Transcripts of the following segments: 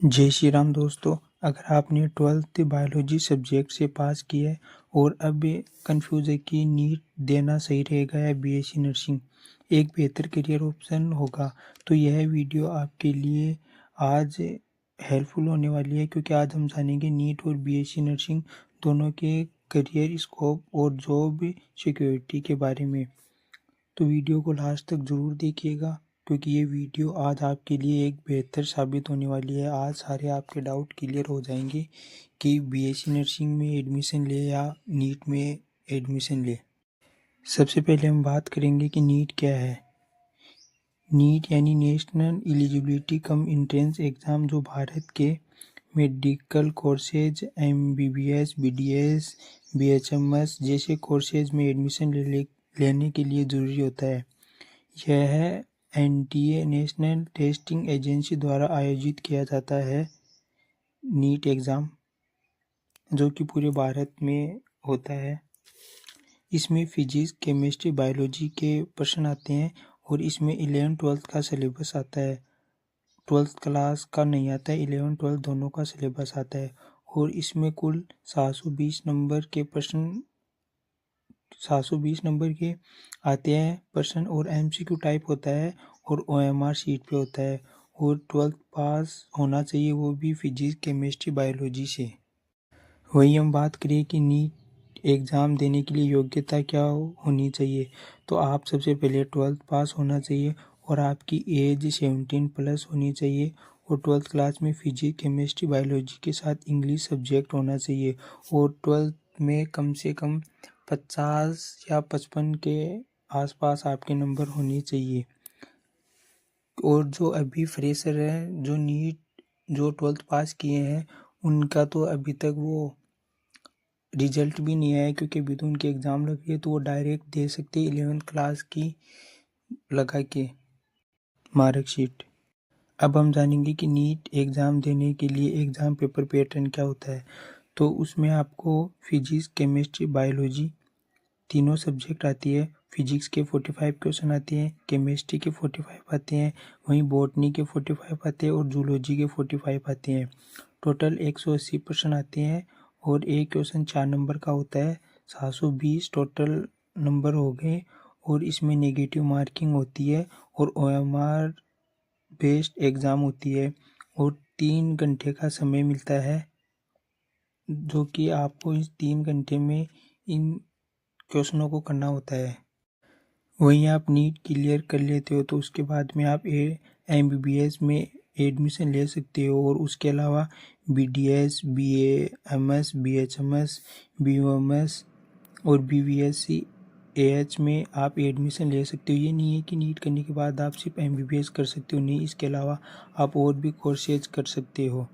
जय श्री राम दोस्तों। अगर आपने 12th बायोलॉजी सब्जेक्ट से पास किया है और अब कंफ्यूज है कि नीट देना सही रहेगा या बीएससी नर्सिंग एक बेहतर करियर ऑप्शन होगा, तो यह वीडियो आपके लिए आज हेल्पफुल होने वाली है, क्योंकि आज हम जानेंगे नीट और बीएससी नर्सिंग दोनों के करियर स्कोप और जॉब सिक्योरिटी के बारे में। तो वीडियो को लास्ट तक ज़रूर देखिएगा, क्योंकि ये वीडियो आज आपके लिए एक बेहतर साबित होने वाली है। आज सारे आपके डाउट क्लियर हो जाएंगे कि बीएससी नर्सिंग में एडमिशन ले या नीट में एडमिशन ले। सबसे पहले हम बात करेंगे कि नीट क्या है। नीट यानी national eligibility cum entrance exam, जो भारत के medical courses MBBS, BDS, BHMS जैसे कोर्सेज में एडमिशन लेने के लिए ज़रूरी होता है। यह एनटीए नेशनल टेस्टिंग एजेंसी द्वारा आयोजित किया जाता है नीट एग्ज़ाम, जो कि पूरे भारत में होता है। इसमें फिजिक्स, केमिस्ट्री, बायोलॉजी के प्रश्न आते हैं और इसमें 11th-12th का सिलेबस आता है। 12th क्लास का नहीं आता है, 11th-12th दोनों का सिलेबस आता है। और इसमें कुल 720 नंबर के प्रश्न 720 नंबर के आते हैं प्रश्न, और एमसीक्यू टाइप होता है और ओएमआर शीट पे होता है। और 12th पास होना चाहिए, वो भी फिजिक्स, केमिस्ट्री, बायोलॉजी से। वही हम बात करें कि नीट एग्ज़ाम देने के लिए योग्यता क्या होनी चाहिए, तो आप सबसे पहले 12th पास होना चाहिए और आपकी एज 17+ होनी चाहिए। और 12th क्लास में फिजिक्स, केमिस्ट्री, बायोलॉजी के साथ इंग्लिश सब्जेक्ट होना चाहिए। और 12th में कम से कम 50 या 55 के आसपास आपके नंबर होने चाहिए। और जो अभी फ्रेशर हैं, जो 12th पास किए हैं, उनका तो अभी तक वो रिजल्ट भी नहीं आया, क्योंकि अभी तो उनकी एग्ज़ाम लग रही है, तो वो डायरेक्ट दे सकते हैं 11th क्लास की लगा के मार्कशीट। अब हम जानेंगे कि नीट एग्ज़ाम देने के लिए एग्ज़ाम पेपर पैटर्न क्या होता है। तो उसमें आपको फिजिक्स, केमिस्ट्री, बायोलॉजी तीनों सब्जेक्ट आती है। फिजिक्स के 45 क्वेश्चन आते हैं, केमिस्ट्री के 45 आते हैं, वहीं बॉटनी के 45 आते हैं और जूलॉजी के 45 आते हैं। टोटल 180 प्रश्न आते हैं और एक क्वेश्चन 4 नंबर का होता है। 720 टोटल नंबर हो गए और इसमें नेगेटिव मार्किंग होती है और ओएमआर बेस्ड एग्ज़ाम होती है। और 3 घंटे का समय मिलता है, जो कि आपको इस 3 घंटे में इन क्वेश्चनों को करना होता है। वहीं आप नीट क्लियर कर लेते हो तो उसके बाद में आप एमबीबीएस में एडमिशन ले सकते हो। और उसके अलावा बीडीएस, बीएएमएस, बीएचएमएस, बीओएमएस और बीवीएससी एएच में आप एडमिशन ले सकते हो। ये नहीं है कि नीट करने के बाद आप सिर्फ एमबीबीएस कर सकते हो, नहीं, इसके अलावा आप और भी कोर्सेज कर सकते हो।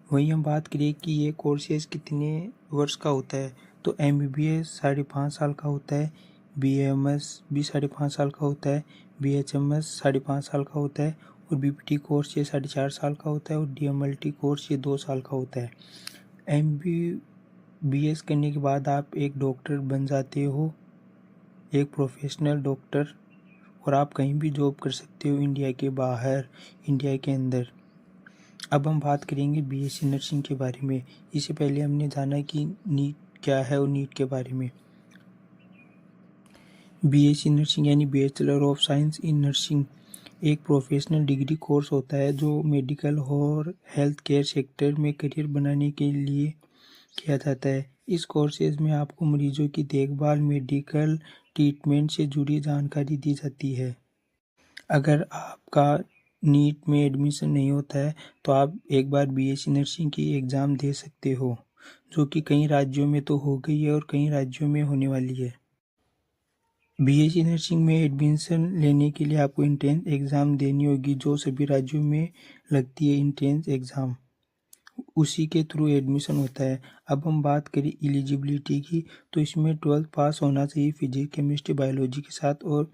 वहीं हम बात करें कि ये कोर्सेज कितने वर्ष का होता है, तो एमबीबीएस 5.5 साल का होता है, बीएएमएस भी 5.5 साल का होता है, बीएचएमएस 5.5 साल का होता है और बीपीटी कोर्स ये 4.5 साल का होता है और डीएमएलटी कोर्स ये 2 साल का होता है। एमबीबीएस करने के बाद आप एक डॉक्टर बन जाते हो, एक प्रोफेशनल डॉक्टर, और आप कहीं भी जॉब कर सकते हो, इंडिया के बाहर, इंडिया के अंदर। अब हम बात करेंगे बीएससी नर्सिंग के बारे में। इससे पहले हमने जाना कि नीट क्या है और नीट के बारे में। बीएससी नर्सिंग यानी bachelor of science in nursing एक प्रोफेशनल डिग्री कोर्स होता है, जो मेडिकल और हेल्थ केयर सेक्टर में करियर बनाने के लिए किया जाता है। इस कोर्सेज में आपको मरीजों की देखभाल, मेडिकल ट्रीटमेंट से जुड़ी जानकारी दी जाती है। अगर आपका नीट में एडमिशन नहीं होता है तो आप एक बार बीएससी नर्सिंग की एग्ज़ाम दे सकते हो, जो कि कई राज्यों में तो हो गई है और कई राज्यों में होने वाली है। बीएससी नर्सिंग में एडमिशन लेने के लिए आपको एंट्रेंस एग्ज़ाम देनी होगी, जो सभी राज्यों में लगती है एंट्रेंस एग्ज़ाम, उसी के थ्रू एडमिशन होता है। अब हम बात करें एलिजिबिलिटी की, तो इसमें 12th पास होना चाहिए फिजिक्स, केमिस्ट्री, बायोलॉजी के साथ, और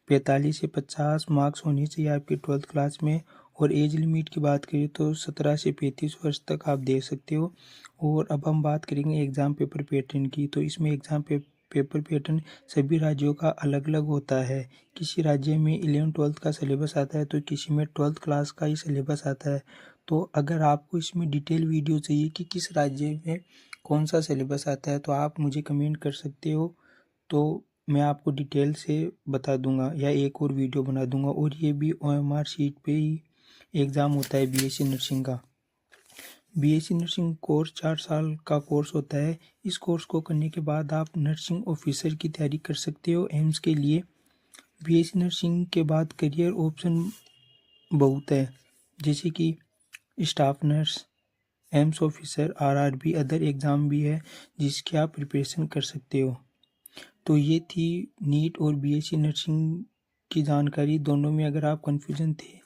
45 से 50 मार्क्स होने चाहिए आपके 12th क्लास में। और एज लिमिट की बात करें तो 17 से 35 वर्ष तक आप दे सकते हो। और अब हम बात करेंगे एग्ज़ाम पेपर पैटर्न की, तो इसमें एग्ज़ाम पेपर पैटर्न सभी राज्यों का अलग अलग होता है। किसी राज्य में 11th-12th का सिलेबस आता है तो किसी में 12th क्लास का ही सिलेबस आता है। तो अगर आपको इसमें डिटेल वीडियो चाहिए कि किस राज्य में कौन सा सिलेबस आता है तो आप मुझे कमेंट कर सकते हो, तो मैं आपको डिटेल से बता दूंगा या एक और वीडियो बना दूंगा। और ये भी OMR शीट पे ही एग्ज़ाम होता है BSc नर्सिंग का। BSc नर्सिंग कोर्स 4 साल का कोर्स होता है। इस कोर्स को करने के बाद आप नर्सिंग ऑफिसर की तैयारी कर सकते हो एम्स के लिए। BSc नर्सिंग के बाद करियर ऑप्शन बहुत है, जैसे कि staff nurse, AIIMS officer, RRB, other exam भी है जिसकी आप प्रिपरेशन कर सकते हो। तो ये थी नीट और BSc नर्सिंग की जानकारी। दोनों में अगर आप कन्फ्यूजन थे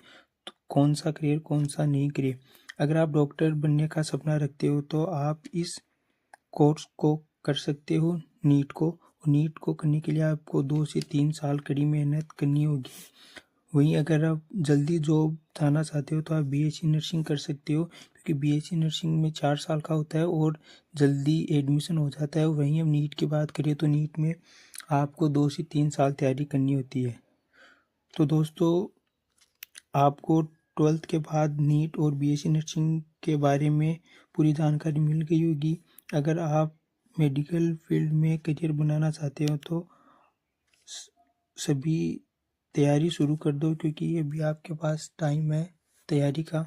तो कौन सा करियर कौन सा नहीं करियर, अगर आप डॉक्टर बनने का सपना रखते हो तो आप इस कोर्स को कर सकते हो नीट को। नीट को करने के लिए आपको 2 से 3 साल कड़ी मेहनत करनी होगी। वहीं अगर आप जल्दी जॉब जाना चाहते हो तो आप BSc नर्सिंग कर सकते हो, क्योंकि BSc नर्सिंग में 4 साल का होता है और जल्दी एडमिशन हो जाता है। वहीं हम नीट की बात करें तो नीट में आपको 2 से 3 साल तैयारी करनी होती है। तो दोस्तों, आपको 12th के बाद नीट और BSc नर्सिंग के बारे में पूरी जानकारी मिल गई होगी। अगर आप मेडिकल फील्ड में करियर बनाना चाहते हो तो सभी तैयारी शुरू कर दो, क्योंकि अभी आपके पास टाइम है तैयारी का।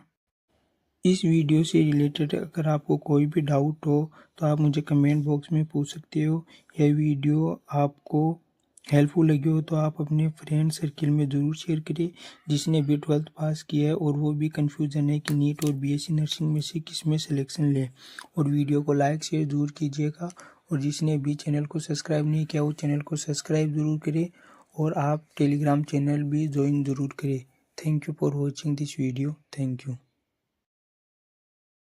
इस वीडियो से रिलेटेड अगर आपको कोई भी डाउट हो तो आप मुझे कमेंट बॉक्स में पूछ सकते हो। यह वीडियो आपको हेल्पफुल लगी हो तो आप अपने फ्रेंड सर्किल में ज़रूर शेयर करिए, जिसने भी 12th पास किया है और वो भी कन्फ्यूज़न है कि नीट और BSc नर्सिंग में से किस में सिलेक्शन ले। और वीडियो को लाइक शेयर ज़रूर कीजिएगा। और जिसने भी चैनल को सब्सक्राइब नहीं किया वो चैनल को सब्सक्राइब ज़रूर करें, और आप टेलीग्राम चैनल भी ज्वाइन ज़रूर करें। Thank you for watching this video. Thank you.